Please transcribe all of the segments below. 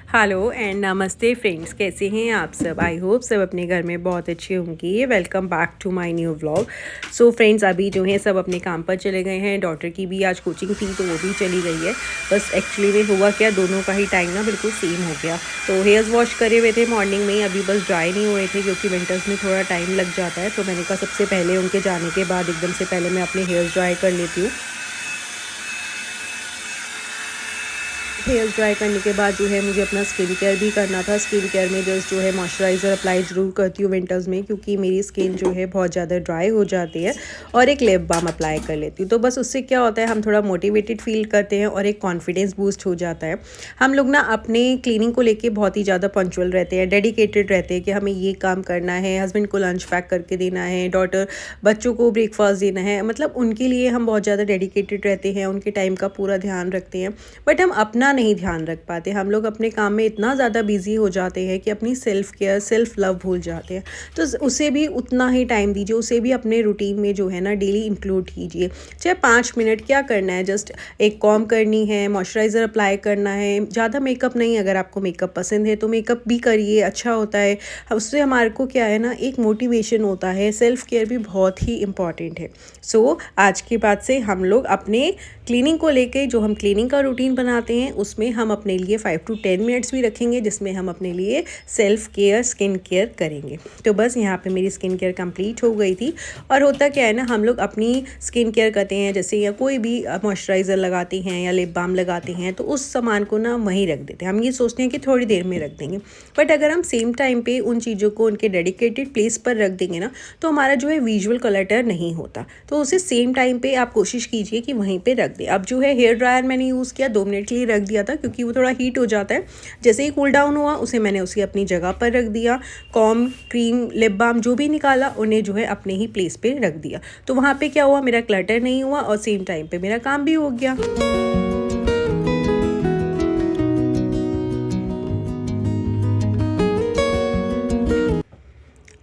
Hello and नमस्ते friends, कैसे हैं आप सब। आई होप सब अपने घर में बहुत अच्छे होंगे। Welcome back to my new vlog. So friends, अभी जो है सब अपने काम पर चले गए हैं। डॉटर की भी आज कोचिंग थी तो वो भी चली गई है। बस एक्चुअली में हुआ क्या, दोनों का ही टाइम ना बिल्कुल सेम हो गया। तो हेयर्स वॉश करे हुए थे मॉर्निंग में ही, अभी बस ड्राई नहीं हुए थे क्योंकि विंटर्स में थोड़ा टाइम लग जाता है। तो मैंने कहा सबसे पहले उनके जाने के बाद एकदम से पहले मैं अपने हेयर्स ड्राई कर लेती हूँ। हेयर्स ड्राई करने के बाद जो है मुझे अपना स्किन केयर भी करना था। स्किन केयर में जस्ट जो है मॉइस्चराइज़र अप्लाई ज़रूर करती हूँ विंटर्स में, क्योंकि मेरी स्किन जो है बहुत ज़्यादा ड्राई हो जाती है। और एक लिप बाम अप्लाई कर लेती हूँ। तो बस उससे क्या होता है, हम थोड़ा मोटिवेटेड फील करते हैं और एक कॉन्फिडेंस बूस्ट हो जाता है। हम लोग ना अपने क्लीनिंग को लेके बहुत ही ज़्यादा पंक्चुअल रहते हैं, डेडिकेटेड रहते हैं कि हमें ये काम करना है, हस्बैंड को लंच पैक करके देना है, बच्चों को ब्रेकफास्ट देना है। मतलब उनके लिए हम बहुत ज़्यादा डेडिकेटेड रहते हैं, उनके टाइम का पूरा ध्यान रखते हैं। बट हम अपना नहीं ध्यान रख पाते। हम लोग अपने काम में इतना ज़्यादा बिजी हो जाते हैं कि अपनी सेल्फ केयर, सेल्फ लव भूल जाते हैं। तो उसे भी उतना ही टाइम दीजिए, उसे भी अपने रूटीन में जो है ना डेली इंक्लूड कीजिए। चाहे 5 मिनट क्या करना है, जस्ट एक कॉम करनी है, मॉइस्चराइज़र अप्लाई करना है। ज़्यादा मेकअप नहीं, अगर आपको मेकअप पसंद है तो मेकअप भी करिए, अच्छा होता है। उससे हमारे को क्या है ना, एक मोटिवेशन होता है। सेल्फ केयर भी बहुत ही इंपॉर्टेंट है। सो आज के बाद से हम लोग अपने क्लीनिंग को लेके, जो हम क्लीनिंग का रूटीन बनाते हैं उसमें हम अपने लिए 5 to 10 मिनट्स भी रखेंगे, जिसमें हम अपने लिए सेल्फ केयर, स्किन केयर करेंगे। तो बस यहाँ पे मेरी स्किन केयर कंप्लीट हो गई थी। और होता क्या है ना, हम लोग अपनी स्किन केयर करते हैं, जैसे या कोई भी मॉइस्चराइज़र लगाते हैं या लिप बाम लगाते हैं, तो उस सामान को ना वहीं रख देते हैं। हम ये सोचते हैं कि थोड़ी देर में रख देंगे, बट अगर हम सेम टाइम पे उन चीज़ों को उनके डेडिकेटेड प्लेस पर रख देंगे ना, तो हमारा जो है विजुअल क्लटर नहीं होता। तो उसे सेम टाइम पे आप कोशिश कीजिए कि वहीं पे रख दें। अब जो है हेयर ड्रायर मैंने यूज़ किया, 2 मिनट के लिए रख दिया था क्योंकि वो थोड़ा हीट हो जाता है। जैसे ही कूल डाउन हुआ उसे मैंने उसे अपनी जगह पर रख दिया। कॉम, क्रीम, लिप बाम जो भी निकाला उन्हें जो है अपने ही प्लेस पे रख दिया। तो वहाँ पे क्या हुआ, मेरा क्लटर नहीं हुआ और सेम टाइम पे मेरा काम भी हो गया।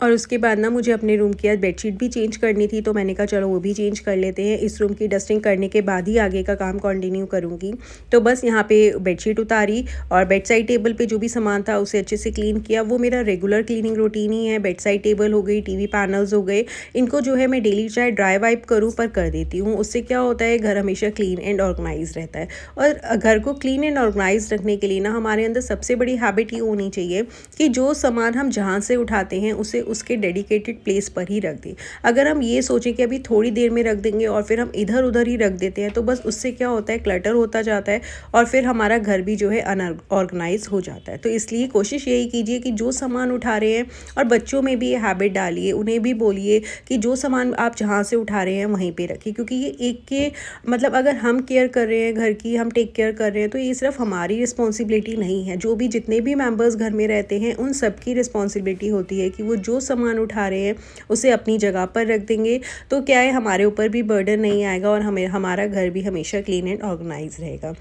और उसके बाद ना मुझे अपने रूम की आज बेडशीट भी चेंज करनी थी, तो मैंने कहा चलो वो भी चेंज कर लेते हैं। इस रूम की डस्टिंग करने के बाद ही आगे का काम कंटिन्यू करूँगी। तो बस यहाँ पे बेडशीट उतारी और बेड साइड टेबल पे जो भी सामान था उसे अच्छे से क्लीन किया। वो मेरा रेगुलर क्लीनिंग रूटीन ही है। बेड साइड टेबल हो गई, टीवी पैनल्स हो गए, इनको जो है मैं डेली चाहे ड्राई वाइप करूँ पर कर देती हूँ। उससे क्या होता है, घर हमेशा क्लीन एंड ऑर्गेनाइज रहता है। और घर को क्लीन एंड ऑर्गेनाइज रखने के लिए ना हमारे अंदर सबसे बड़ी हैबिट ये होनी चाहिए कि जो सामान हम जहाँ से उठाते हैं उसे उसके डेडिकेटेड प्लेस पर ही रख दें। अगर हम ये सोचें कि अभी थोड़ी देर में रख देंगे और फिर हम इधर उधर ही रख देते हैं, तो बस उससे क्या होता है, क्लटर होता जाता है और फिर हमारा घर भी जो है अनऑर्गेनाइज हो जाता है। तो इसलिए कोशिश यही कीजिए कि जो सामान उठा रहे हैं, और बच्चों में भी ये हैबिट डालिए, उन्हें भी बोलिए कि जो सामान आप जहाँ से उठा रहे हैं वहीं पे रखिए। क्योंकि ये एक के मतलब अगर हम केयर कर रहे हैं घर की, हम टेक केयर कर रहे हैं, तो ये सिर्फ हमारी रिस्पॉन्सिबिलिटी नहीं है। जो भी जितने भी मेंबर्स घर में रहते हैं उन सबकी रिस्पॉन्सिबिलिटी होती है कि वो जो सामान उठा रहे हैं उसे अपनी जगह पर रख देंगे। तो क्या है, हमारे ऊपर भी बर्डन नहीं आएगा और हमारा घर भी हमेशा क्लीन एंड ऑर्गेनाइज रहेगा।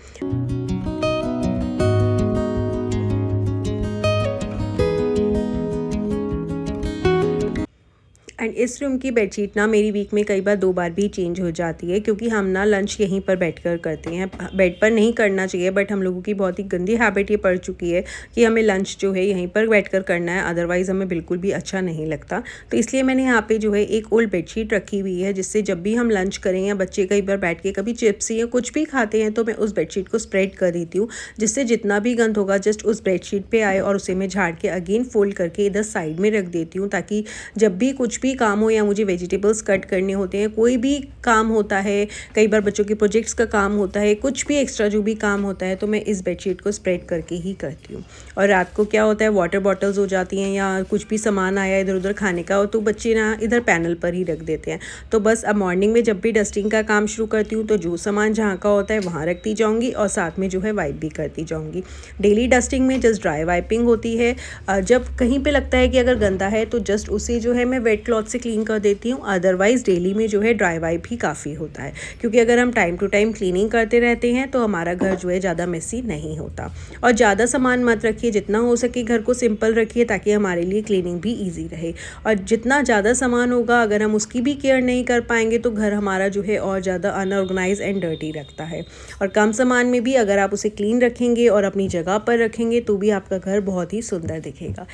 एंड इस रूम की बेडशीट ना मेरी वीक में कई बार 2 बार भी चेंज हो जाती है, क्योंकि हम ना लंच यहीं पर बैठकर करते हैं। बेड पर नहीं करना चाहिए, बट हम लोगों की बहुत ही गंदी हैबिट ये पड़ चुकी है कि हमें लंच जो है यहीं पर बैठकर करना है, अदरवाइज़ हमें बिल्कुल भी अच्छा नहीं लगता। तो इसलिए मैंने यहाँ पे जो है एक ओल्ड बेडशीट रखी हुई है, जिससे जब भी हम लंच करें या बच्चे कई बार बैठ के कभी चिप्स या कुछ भी खाते हैं, तो मैं उस बेडशीट को स्प्रेड कर देती हूँ, जिससे जितना भी गंद होगा जस्ट उस बेडशीट पे आए और उसे मैं झाड़ के अगेन फोल्ड करके इधर साइड में रख देती हूँ, ताकि जब भी कुछ भी काम हो या मुझे वेजिटेबल्स कट करने होते हैं, कोई भी काम होता है, कई बार बच्चों के प्रोजेक्ट्स का काम होता है, कुछ भी एक्स्ट्रा जो भी काम होता है, तो मैं इस बेडशीट को स्प्रेड करके ही करती हूँ। और रात को क्या होता है, वाटर बॉटल्स हो जाती हैं या कुछ भी सामान आया इधर उधर खाने का हो, तो बच्चे ना इधर पैनल पर ही रख देते हैं। तो बस अब मॉर्निंग में जब भी डस्टिंग का काम शुरू करती हूँ, तो जो सामान जहाँ का होता है वहाँ रखती जाऊँगी और साथ में जो है वाइप भी करती जाऊँगी। डेली डस्टिंग में जस्ट ड्राई वाइपिंग होती है। जब कहीं पे लगता है कि अगर गंदा है तो जस्ट उसे जो है मैं वेट क्लॉथ क्लॉथ से क्लीन कर देती हूँ। अदरवाइज़ डेली में जो है ड्राई वाइप ही काफ़ी होता है, क्योंकि अगर हम टाइम टू टाइम क्लीनिंग करते रहते हैं तो हमारा घर जो है ज़्यादा मेसी नहीं होता। और ज़्यादा सामान मत रखिए, जितना हो सके घर को सिंपल रखिए ताकि हमारे लिए क्लीनिंग भी ईजी रहे। और जितना ज़्यादा सामान होगा अगर हम उसकी भी केयर नहीं कर पाएंगे तो घर हमारा जो है और ज़्यादा अनऑर्गेनाइज एंड डर्टी रखता है। और कम सामान में भी अगर आप उसे क्लीन रखेंगे और अपनी जगह पर रखेंगे तो भी आपका घर बहुत ही सुंदर दिखेगा।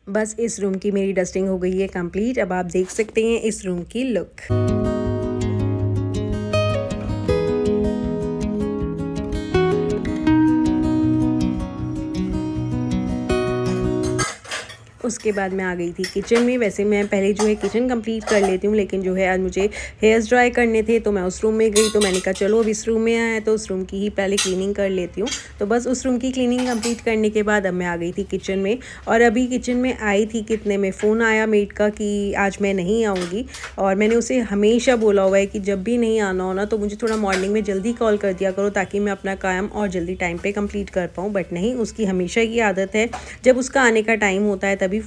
बस इस रूम की मेरी डस्टिंग हो गई है कंप्लीट। अब आप देख सकते हैं इस रूम की लुक। उसके बाद मैं आ गई थी किचन में। वैसे मैं पहले जो है किचन कंप्लीट कर लेती हूँ, लेकिन जो है आज मुझे हेयर्स ड्राई करने थे तो मैं उस रूम में गई। तो मैंने कहा चलो अब इस रूम में आया है तो उस रूम की ही पहले क्लीनिंग कर लेती हूँ। तो बस उस रूम की क्लीनिंग कंप्लीट करने के बाद अब मैं आ गई थी किचन में। और अभी किचन में आई थी कितने में फ़ोन आया मेड का कि आज मैं नहीं आऊँगी। और मैंने उसे हमेशा बोला हुआ है कि जब भी नहीं आना हो ना तो मुझे थोड़ा मॉर्निंग में जल्दी कॉल कर दिया करो ताकि मैं अपना काम और जल्दी टाइम पर कंप्लीट कर पाऊँ। बट नहीं, उसकी हमेशा ये आदत है जब उसका आने का टाइम होता है तभी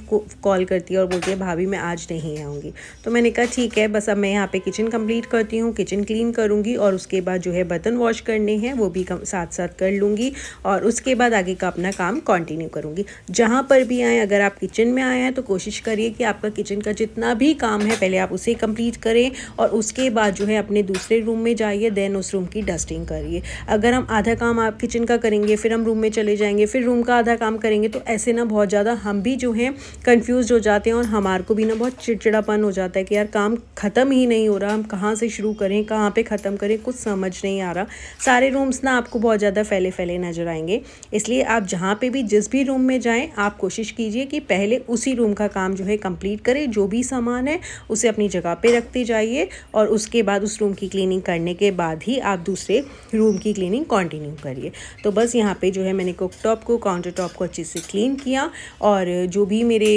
कॉल करती है और बोलती है भाभी मैं आज नहीं आऊँगी। तो मैंने कहा ठीक है, बस अब मैं यहाँ पे किचन कंप्लीट करती हूँ, किचन क्लीन करूँगी और उसके बाद जो है बर्तन वॉश करने हैं वो भी साथ साथ कर लूँगी। और उसके बाद आगे का अपना काम कंटिन्यू करूँगी। जहाँ पर भी आएँ, अगर आप किचन में आए हैं तो कोशिश करिए कि आपका किचन का जितना भी काम है पहले आप उसे कंप्लीट करें और उसके बाद जो है अपने दूसरे रूम में जाइए, देन उस रूम की डस्टिंग करिए। अगर हम आधा काम आप किचन का करेंगे फिर हम रूम में चले जाएंगे फिर रूम का आधा काम करेंगे तो ऐसे ना बहुत ज़्यादा हम भी जो है कंफ्यूज हो जाते हैं और हमारे को भी ना बहुत चिड़चिड़ापन हो जाता है कि यार काम ख़त्म ही नहीं हो रहा, हम कहाँ से शुरू करें कहाँ पे ख़त्म करें, कुछ समझ नहीं आ रहा। सारे रूम्स ना आपको बहुत ज़्यादा फैले फैले नज़र आएंगे। इसलिए आप जहाँ पे भी जिस भी रूम में जाएं आप कोशिश कीजिए कि पहले उसी रूम का काम जो है कंप्लीट करें। जो भी सामान है उसे अपनी जगह पे रखते जाइए और उसके बाद उस रूम की क्लीनिंग करने के बाद ही आप दूसरे रूम की क्लीनिंग कंटिन्यू करिए। तो बस यहाँ पे जो है मैंने कुकटॉप को, काउंटर टॉप को अच्छे से क्लीन किया और जो भी मेरे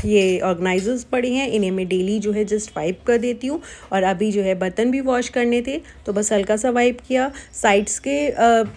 ये ऑर्गेनाइजर्स पड़े हैं इन्हें मैं डेली जो है जस्ट वाइप कर देती हूँ। और अभी जो है बर्तन भी वॉश करने थे तो बस हल्का सा वाइप किया। साइड्स के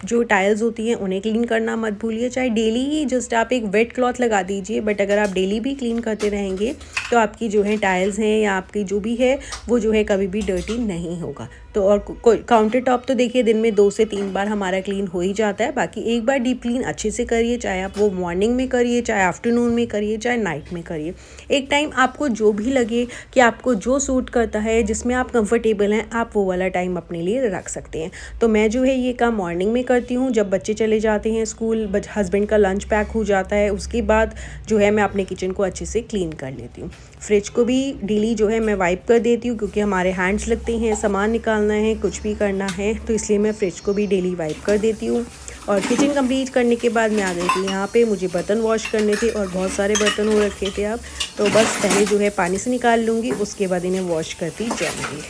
जो टाइल्स होती हैं उन्हें क्लीन करना मत भूलिए। चाहे डेली ही जस्ट आप एक वेट क्लॉथ लगा दीजिए, बट अगर आप डेली भी क्लीन करते रहेंगे तो आपकी जो है टाइल्स हैं या आपकी जो भी है वो जो है कभी भी डर्टी नहीं होगा। तो और काउंटर टॉप तो देखिए दिन में 2 से 3 बार हमारा क्लीन हो ही जाता है। बाकी एक बार डीप क्लीन अच्छे से करिए, चाहे आप वो मॉर्निंग में करिए, चाहे आफ्टरनून में करिए, चाहे नाइट में करिए। एक टाइम आपको जो भी लगे कि आपको जो सूट करता है, जिसमें आप कंफर्टेबल हैं, आप वो वाला टाइम अपने लिए रख सकते हैं। तो मैं जो है ये काम मॉर्निंग में करती हूँ जब बच्चे चले जाते हैं स्कूल, हस्बैंड का लंच पैक हो जाता है, उसके बाद जो है मैं अपने किचन को अच्छे से क्लीन कर लेती हूँ। फ्रिज को भी डेली जो है मैं वाइप कर देती हूँ क्योंकि हमारे हैंड्स लगते हैं, सामान निकालना है, कुछ भी करना है, तो इसलिए मैं फ्रिज को भी डेली वाइप कर देती हूँ। और किचन कंप्लीट करने के बाद मैं आ गई थी यहाँ पे, मुझे बर्तन वॉश करने थे और बहुत सारे बर्तन हो रखे थे अब। तो बस पहले जो है पानी से निकाल लूँगी, उसके बाद इन्हें वॉश करती जाऊँगी।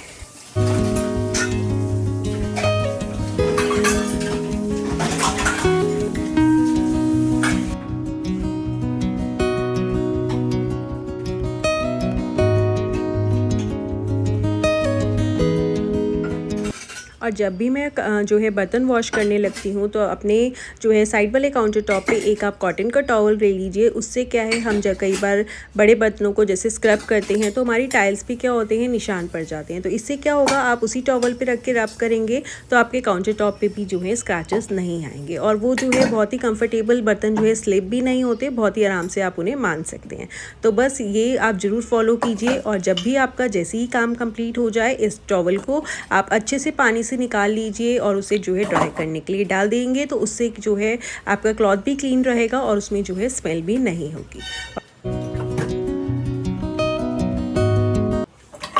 और जब भी मैं जो है बर्तन वॉश करने लगती हूँ तो अपने जो है साइड वाले काउंटर टॉप पे एक आप कॉटन का टॉवल ले लीजिए। उससे क्या है, हम जब कई बार बड़े बर्तनों को जैसे स्क्रब करते हैं तो हमारी टाइल्स पे क्या होते हैं, निशान पड़ जाते हैं। तो इससे क्या होगा, आप उसी टॉवल पे रख के रब करेंगे तो आपके काउंटर टॉप पे भी जो है स्क्रैचेस नहीं आएंगे और वो जो है बहुत ही कंफर्टेबल बर्तन जो है स्लिप भी नहीं होते, बहुत ही आराम से आप उन्हें मान सकते हैं। तो बस ये आप ज़रूर फॉलो कीजिए और जब भी आपका जैसे ही काम कंप्लीट हो जाए इस टॉवल को आप अच्छे से पानी से निकाल लीजिए और उसे जो है ड्राई करने के लिए डाल देंगे। तो उससे जो है आपका क्लॉथ भी क्लीन रहेगा और उसमें जो है स्मेल भी नहीं होगी।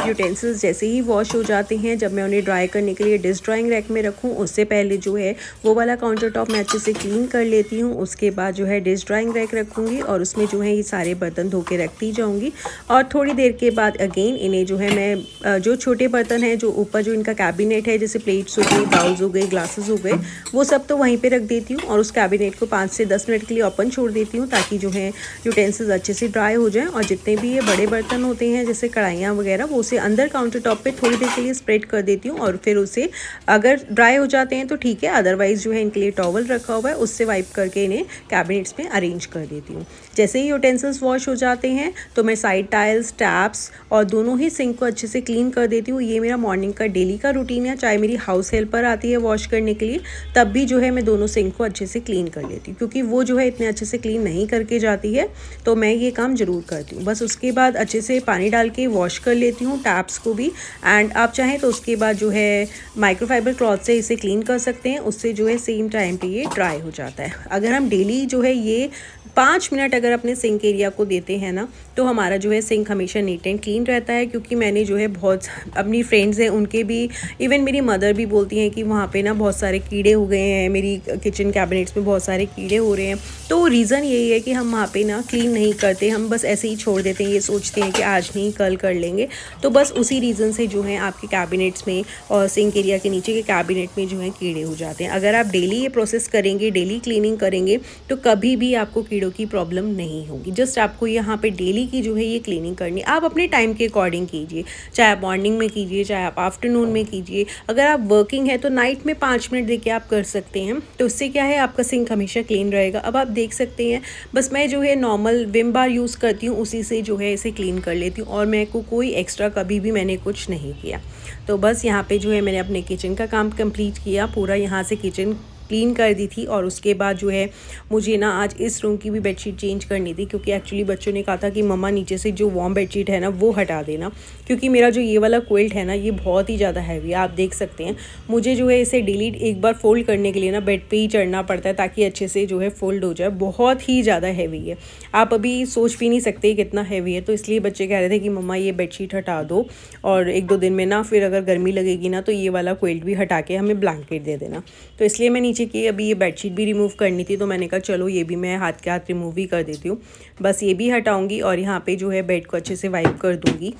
यूटेंसिल्स जैसे ही वॉश हो जाते हैं, जब मैं उन्हें ड्राई करने के लिए डिश ड्राइंग रैक में रखूं उससे पहले जो है वो वाला काउंटर टॉप मैं अच्छे से क्लीन कर लेती हूं। उसके बाद जो है डिश ड्राइंग रैक रखूंगी और उसमें जो है ये सारे बर्तन धो के रखती जाऊंगी। और थोड़ी देर के बाद अगेन इन्हें जो है मैं जो छोटे बर्तन हैं, जो ऊपर जो इनका कैबिनेट है, जैसे प्लेट्स हो गई, बाउल्स हो गए, ग्लासेस हो गए, वो सब तो वहीं पर रख देती हूँ और उस कैबिनेट को 5 से 10 मिनट के लिए ओपन छोड़ देती हूँ ताकि जो है यूटेंसिल्स अच्छे से ड्राई हो जाएँ। और जितने भी ये बड़े बर्तन होते हैं जैसे कढ़ाइयाँ वगैरह, वो उसे अंदर काउंटर टॉप पे थोड़ी देर के लिए स्प्रेड कर देती हूँ और फिर उसे अगर ड्राई हो जाते हैं तो ठीक है, अदरवाइज़ जो है इनके लिए टॉवल रखा हुआ है उससे वाइप करके इन्हें कैबिनेट्स में अरेंज कर देती हूँ। जैसे ही यूटेंसिल्स वॉश हो जाते हैं तो मैं साइड टाइल्स, टैप्स और दोनों ही सिंक को अच्छे से क्लीन कर देती हूँ। ये मेरा मॉर्निंग का डेली का रूटीन है। चाहे मेरी हाउस हेल्पर आती है वॉश करने के लिए, तब भी जो है मैं दोनों सिंक को अच्छे से क्लीन कर लेती हूँ, क्योंकि वो जो है इतने अच्छे से क्लीन नहीं करके जाती है, तो मैं ये काम ज़रूर करती हूँ। बस उसके बाद अच्छे से पानी डाल के वॉश कर लेती हूँ टैप्स को भी। एंड आप चाहें तो उसके बाद जो है माइक्रोफाइबर क्लॉथ से इसे क्लीन कर सकते हैं, उससे जो है सेम टाइम पे ये ड्राई हो जाता है। अगर हम डेली जो है ये 5 मिनट अगर अपने सिंक एरिया को देते हैं ना, तो हमारा जो है सिंक हमेशा नीट एंड क्लीन रहता है। क्योंकि मैंने जो है बहुत अपनी फ्रेंड्स हैं उनके भी, इवन मेरी मदर भी बोलती हैं कि वहाँ पे ना बहुत सारे कीड़े हो गए हैं, मेरी किचन कैबिनेट्स में बहुत सारे कीड़े हो रहे हैं। तो रीज़न यही है कि हम वहाँ पे ना क्लीन नहीं करते, हम बस ऐसे ही छोड़ देते हैं, ये सोचते हैं कि आज नहीं कल कर लेंगे। तो बस उसी रीज़न से जो है आपके कैबिनेट्स में और सिंक एरिया के नीचे के कैबिनेट में जो है कीड़े हो जाते हैं। अगर आप डेली ये प्रोसेस करेंगे, डेली क्लीनिंग करेंगे, तो कभी भी आपको कीड़ों की प्रॉब्लम नहीं होगी। जस्ट आपको यहाँ पे डेली की जो है ये क्लीनिंग करनी, आप अपने टाइम के अकॉर्डिंग कीजिए, चाहे आप मॉर्निंग में कीजिए, चाहे आप आफ्टरनून में कीजिए। अगर आप वर्किंग है तो नाइट में 5 मिनट देके आप कर सकते हैं, तो उससे क्या है आपका सिंक हमेशा क्लीन रहेगा। अब आप देख सकते हैं, बस मैं जो है नॉर्मल विम बार यूज़ करती हूँ, उसी से जो है इसे क्लीन कर लेती हूँ, और मेरे को कोई एक्स्ट्रा कभी भी मैंने कुछ नहीं किया। तो बस यहाँ पे जो है मैंने अपने किचन का काम कंप्लीट किया, पूरा यहाँ से किचन क्लीन कर दी थी। और उसके बाद जो है मुझे ना आज इस रूम की भी बेडशीट चेंज करनी थी, क्योंकि एक्चुअली बच्चों ने कहा था कि मम्मा नीचे से जो वार्म बेडशीट है ना वो हटा देना, क्योंकि मेरा जो ये वाला क्विल्ट है ना ये बहुत ही ज़्यादा हैवी है। आप देख सकते हैं, मुझे जो है इसे डेली एक बार फोल्ड करने के लिए ना बेड पे ही चढ़ना पड़ता है, ताकि अच्छे से जो है फोल्ड हो जाए। बहुत ही ज़्यादा हैवी है, आप अभी सोच भी नहीं सकते कितना हैवी है। तो इसलिए बच्चे कह रहे थे कि मम्मा ये बेडशीट हटा दो, और 1-2 दिन में ना फिर अगर गर्मी लगेगी ना तो ये वाला क्विल्ट भी हटा के हमें ब्लैंकेट दे देना। तो इसलिए मैं नीचे की अभी ये बेडशीट भी रिमूव करनी थी, तो मैंने कहा चलो ये भी मैं हाथ के हाथ रिमूव ही कर देती हूँ। बस ये भी हटाऊंगी और यहाँ पे जो है बेड को अच्छे से वाइप कर दूँगी।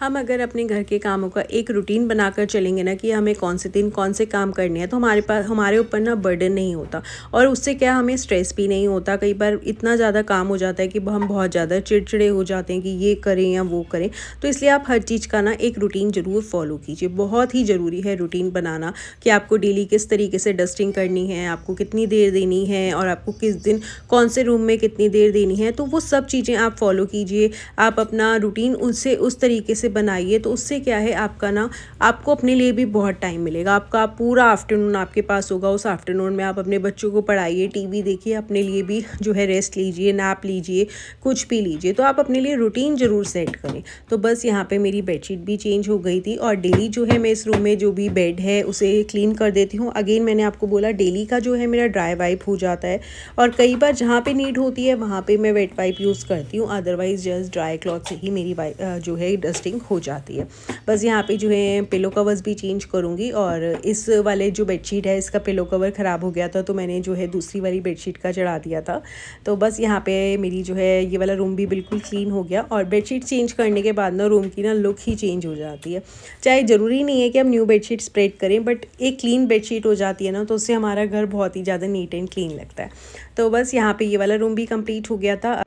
हम अगर अपने घर के कामों का एक रूटीन बनाकर चलेंगे ना कि हमें कौन से दिन कौन से काम करने हैं, तो हमारे ऊपर ना बर्डन नहीं होता, और उससे क्या हमें स्ट्रेस भी नहीं होता। कई बार इतना ज़्यादा काम हो जाता है कि हम बहुत ज़्यादा चिड़चिड़े हो जाते हैं कि ये करें या वो करें। तो इसलिए आप हर चीज़ का ना एक रूटीन ज़रूर फॉलो कीजिए। बहुत ही ज़रूरी है रूटीन बनाना, कि आपको डेली किस तरीके से डस्टिंग करनी है, आपको कितनी देर देनी है, और आपको किस दिन कौन से रूम में कितनी देर देनी है। तो वो सब चीज़ें आप फॉलो कीजिए। आप अपना रूटीन उससे उस तरीके से बनाइए, तो उससे क्या है आपका ना, आपको अपने लिए भी बहुत टाइम मिलेगा। आपका पूरा आफ्टरनून आपके पास होगा, उस आफ्टरनून में आप अपने बच्चों को पढ़ाइए, टीवी देखिए, अपने लिए भी जो है रेस्ट लीजिए, नैप लीजिए, कुछ भी लीजिए। तो आप अपने लिए रूटीन ज़रूर सेट करें। तो बस यहाँ पे मेरी बेडशीट भी चेंज हो गई थी, और डेली जो है मैं इस रूम में जो भी बेड है उसे क्लीन कर देती हूँ। अगेन मैंने आपको बोला डेली का जो है मेरा ड्राई वाइप हो जाता है, और कई बार जहाँ पे नीड होती है वहाँ पे मैं वेट वाइप यूज़ करती हूँ, अदरवाइज़ जस्ट ड्राई क्लॉथ से ही मेरी जो है डस्टिंग हो जाती है। बस यहाँ पे जो है पिलो कवर्स भी चेंज करूँगी, और इस वाले जो बेडशीट है इसका पिलो कवर ख़राब हो गया था, तो मैंने जो है दूसरी वाली बेडशीट का चढ़ा दिया था। तो बस यहाँ पे मेरी जो है ये वाला रूम भी बिल्कुल क्लीन हो गया, और बेडशीट चेंज करने के बाद ना रूम की ना लुक ही चेंज हो जाती है। चाहे ज़रूरी नहीं है कि हम न्यू बेडशीट स्प्रेड करें, बट एक क्लीन बेडशीट हो जाती है ना, तो उससे हमारा घर बहुत ही ज़्यादा नीट एंड क्लीन लगता है। तो बस यहाँ पे ये वाला रूम भी कंप्लीट हो गया था।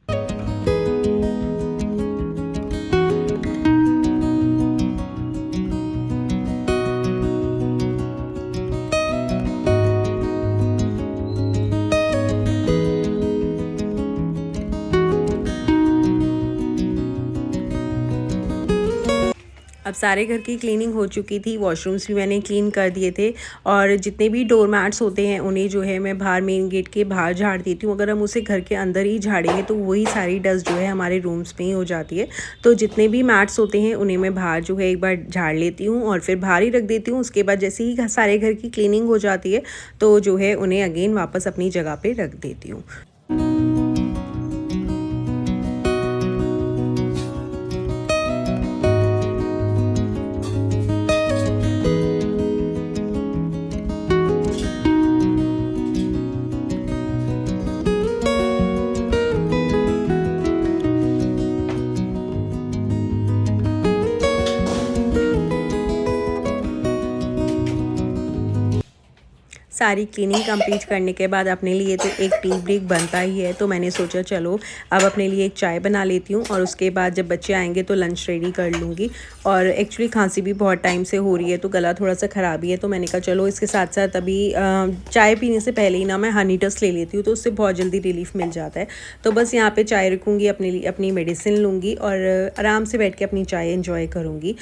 अब सारे घर की क्लीनिंग हो चुकी थी, वॉशरूम्स भी मैंने क्लीन कर दिए थे, और जितने भी डोर मैट्स होते हैं उन्हें जो है मैं बाहर मेन गेट के बाहर झाड़ देती हूँ। अगर हम उसे घर के अंदर ही झाड़ेंगे तो वही सारी डस्ट जो है हमारे रूम्स में ही हो जाती है। तो जितने भी मैट्स होते हैं उन्हें मैं बाहर जो है एक बार झाड़ लेती हूँ और फिर बाहर ही रख देती हूँ। उसके बाद जैसे ही सारे घर की क्लीनिंग हो जाती है तो जो है उन्हें अगेन वापस अपनी जगह पर रख देती हूँ। सारी क्लीनिंग कंप्लीट करने के बाद अपने लिए तो एक टी ब्रेक बनता ही है, तो मैंने सोचा चलो अब अपने लिए एक चाय बना लेती हूँ और उसके बाद जब बच्चे आएंगे तो लंच रेडी कर लूँगी। और एक्चुअली खांसी भी बहुत टाइम से हो रही है, तो गला थोड़ा सा ख़राब ही है, तो मैंने कहा चलो इसके साथ साथ अभी चाय पीने से पहले ही ना मैं हनी टस्ट ले लेती हूँ, तो उससे बहुत जल्दी रिलीफ मिल जाता है। तो बस यहाँ पे चाय रखूँगी, अपने लिए अपनी मेडिसिन लूँगी और आराम से बैठ के अपनी चाय एंजॉय करूँगी।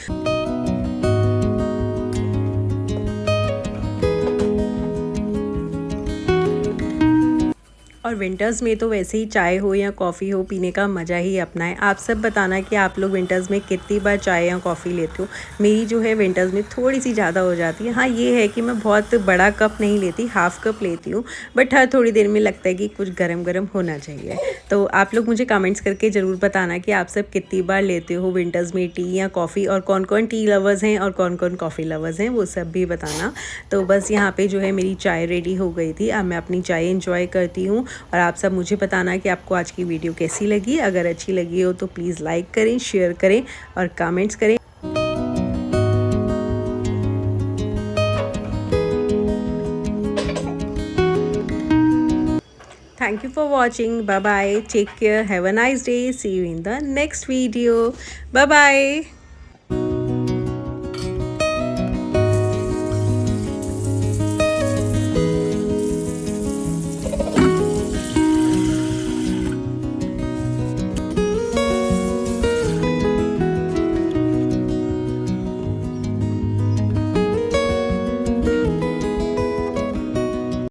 और विंटर्स में तो वैसे ही चाय हो या कॉफ़ी हो, पीने का मज़ा ही अपना है। आप सब बताना कि आप लोग विंटर्स में कितनी बार चाय या कॉफ़ी लेते हो। मेरी जो है विंटर्स में थोड़ी सी ज़्यादा हो जाती है। हाँ, ये है कि मैं बहुत बड़ा कप नहीं लेती, हाफ़ कप लेती हूँ, बट हर थोड़ी देर में लगता है कि कुछ गरम गरम होना चाहिए। तो आप लोग मुझे कमेंट्स करके ज़रूर बताना कि आप सब कितनी बार लेते हो विंटर्स में टी या कॉफ़ी, और कौन कौन टी लवर्स हैं और कौन कौन कॉफ़ी लवर्स हैं, वो सब भी बताना। तो बस यहाँ पे जो है मेरी चाय रेडी हो गई थी, अब मैं अपनी चाय एंजॉय करती हूँ। और आप सब मुझे बताना कि आपको आज की वीडियो कैसी लगी। अगर अच्छी लगी हो तो प्लीज़ लाइक करें, शेयर करें और कमेंट्स करें। Thank you for watching. Bye bye. Take care. Have a nice day. See you in the next video. Bye bye.